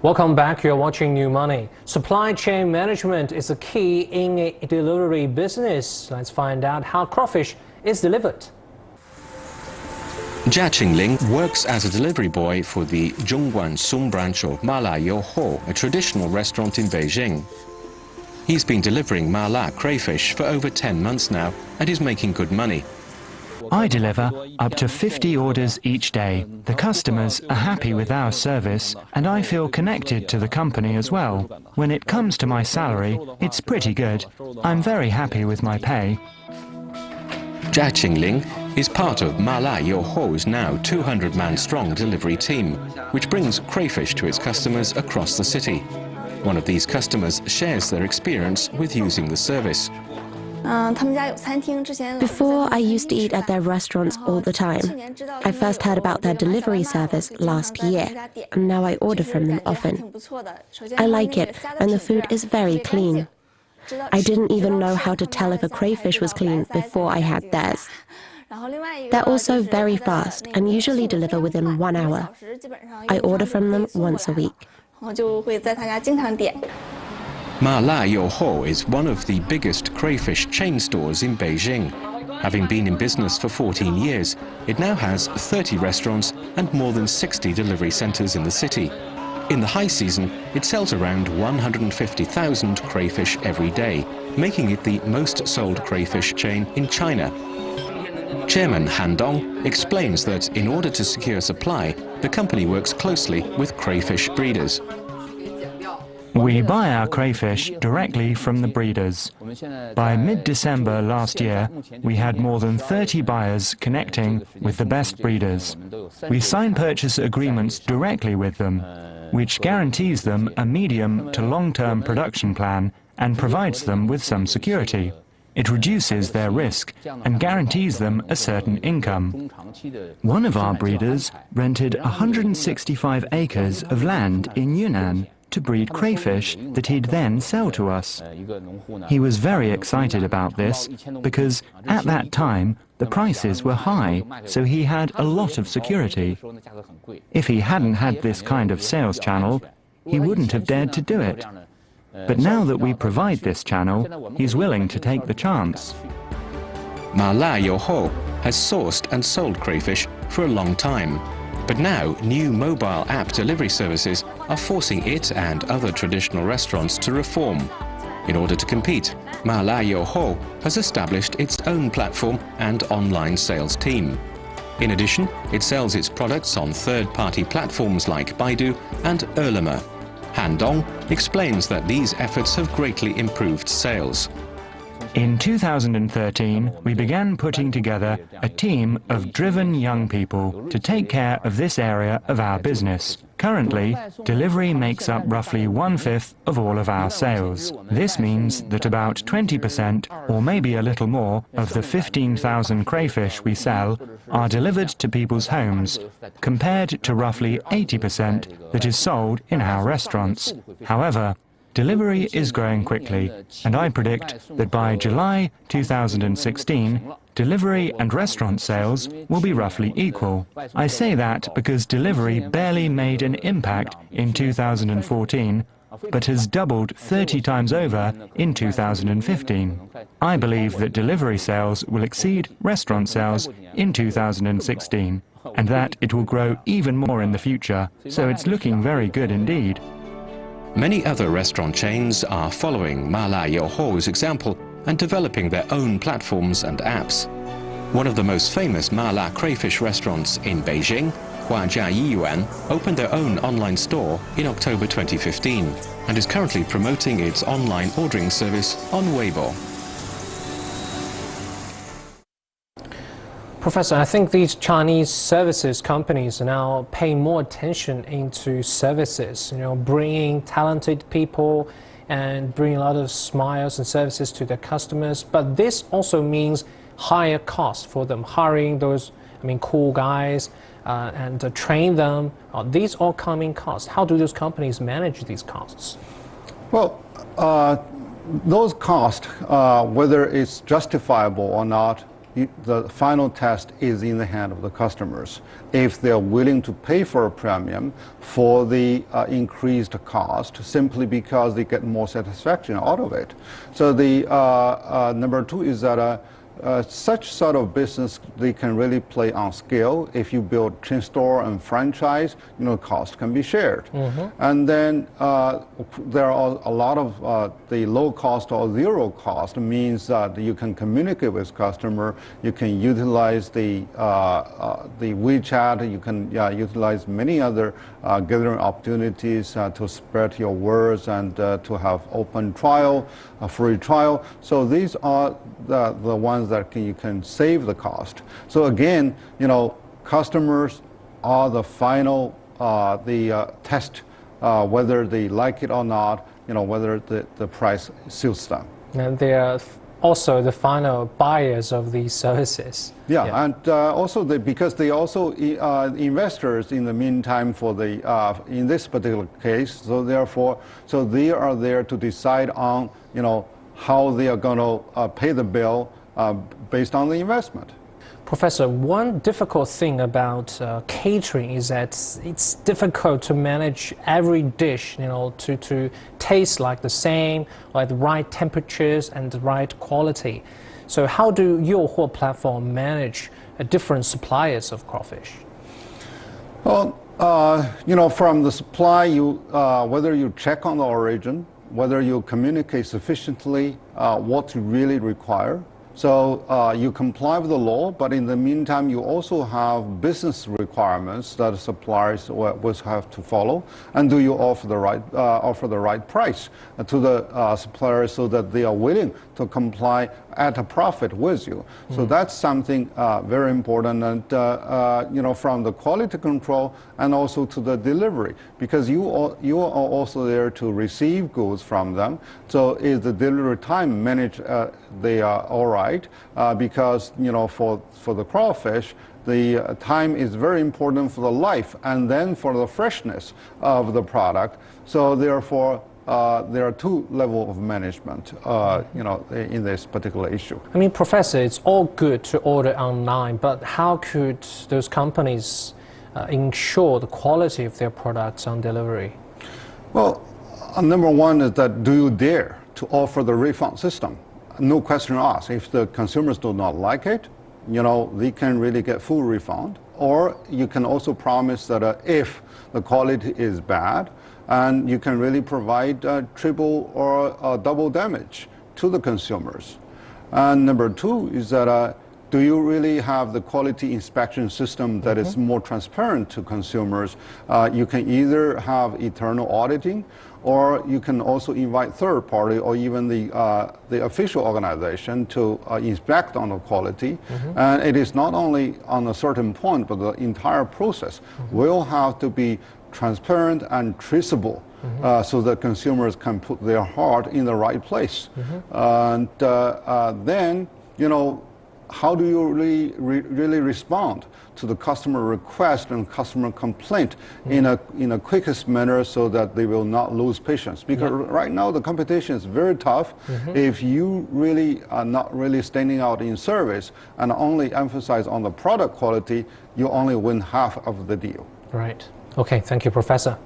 Welcome back. You're watching New Money. Supply chain management is a key in a delivery business. Let's find out how crawfish is delivered. Jia Qingling works as a delivery boy for the Zhongguan Song branch of Ma La You Ho, a traditional restaurant in Beijing. He's been delivering ma la crayfish for over 10 months now and is making good money. I deliver up to 50 orders each day. The customers are happy with our service and I feel connected to the company as well. When it comes to my salary, it's pretty good. I'm very happy with my pay. Jia Qingling is part of Ma La You Ho's now 200-man strong delivery team, which brings crayfish to its customers across the city. One of these customers shares their experience with using the service. Before, I used to eat at their restaurants all the time. I first heard about their delivery service last year, and now I order from them often. I like it, and the food is very clean. I didn't even know how to tell if a crayfish was clean before I had theirs. They're also very fast and usually deliver within 1 hour. I order from them once a week. Ma La You Ho is one of the biggest crayfish chain stores in Beijing. Having been in business for 14 years, it now has 30 restaurants and more than 60 delivery centers in the city. In the high season, it sells around 150,000 crayfish every day, making it the most sold crayfish chain in China. Chairman Han Dong explains that in order to secure supply, the company works closely with crayfish breeders. We buy our crayfish directly from the breeders. By mid-December last year, we had more than 30 buyers connecting with the best breeders. We sign purchase agreements directly with them, which guarantees them a medium to long-term production plan and provides them with some security. It reduces their risk and guarantees them a certain income. One of our breeders rented 165 acres of land in Yunnan to breed crayfish that he'd then sell to us. He was very excited about this because at that time the prices were high, so he had a lot of security. If he hadn't had this kind of sales channel, he wouldn't have dared to do it. But now that we provide this channel, he's willing to take the chance. Ma La You Ho has sourced and sold crayfish for a long time. But now, new mobile app delivery services are forcing it and other traditional restaurants to reform. In order to compete, Ma La You Ho has established its own platform and online sales team. In addition, it sells its products on third-party platforms like Baidu and Ele.me. Han Dong explains that these efforts have greatly improved sales. In 2013, we began putting together a team of driven young people to take care of this area of our business. Currently, delivery makes up roughly 1/5 of all of our sales. This means that about 20%, or maybe a little more, of the 15,000 crayfish we sell are delivered to people's homes, compared to roughly 80% that is sold in our restaurants. However, delivery is growing quickly, and I predict that by July 2016, delivery and restaurant sales will be roughly equal. I say that because delivery barely made an impact in 2014, but has doubled 30 times over in 2015. I believe that delivery sales will exceed restaurant sales in 2016, and that it will grow even more in the future, so it's looking very good indeed. Many other restaurant chains are following Ma La You Ho's example and developing their own platforms and apps. One of the most famous Ma La crayfish restaurants in Beijing, Huajia Yiyuan, opened their own online store in October 2015 and is currently promoting its online ordering service on Weibo. Professor, I think these Chinese services companies are now paying more attention into services, bringing talented people and bringing a lot of smiles and services to their customers. But this also means higher costs for them, hiring those, cool guys and train them. These all coming costs. How do those companies manage these costs? Well, those costs, whether it's justifiable or not, the final test is in the hand of the customers. If they're willing to pay for a premium for the increased cost, simply because they get more satisfaction out of it. So the number two is that such sort of business, they can really play on scale. If you build chain store and franchise, cost can be shared. And then there are a lot of the low cost or zero cost means that you can communicate with customer. You can utilize the WeChat. You can utilize many other gathering opportunities to spread your words and to have open trial, a free trial. So these are the ones that you can save the cost. So again, customers are the final test whether they like it or not, whether the price suits them. And they are also the final buyers of these services. Yeah. And also because they also investors in the meantime for the in this particular case. So therefore, they are there to decide on how they are going to pay the bill based on the investment. Professor, one difficult thing about catering is that it's difficult to manage every dish, to taste like the same, like the right temperatures and the right quality. So how do your whole platform manage different suppliers of crawfish? Well, from the supply, whether you check on the origin, whether you communicate sufficiently what you really require. So you comply with the law, but in the meantime, you also have business requirements that suppliers will have to follow. And do you offer the right price to the suppliers so that they are willing to comply at a profit with you? So that's something very important, and from the quality control and also to the delivery, because you are also there to receive goods from them. So is the delivery time managed? They are all right, because for the crawfish, the time is very important for the life and then for the freshness of the product. So therefore, there are two levels of management, in this particular issue. I mean, Professor, it's all good to order online, but how could those companies ensure the quality of their products on delivery? Well, number one is that do you dare to offer the refund system? No question asked. If the consumers do not like it, they can really get full refund. Or you can also promise that if the quality is bad, and you can really provide triple or double damage to the consumers. And number two is that do you really have the quality inspection system that is more transparent to consumers? You can either have internal auditing, or you can also invite third party or even the official organization to inspect on the quality. And it is not only on a certain point, but the entire process will have to be transparent and traceable, so that consumers can put their heart in the right place. And then, how do you really respond to the customer request and customer complaint in a quickest manner so that they will not lose patience? Because right now the competition is very tough. If you really are not really standing out in service and only emphasize on the product quality, you only win half of the deal. Right. Okay, thank you, Professor.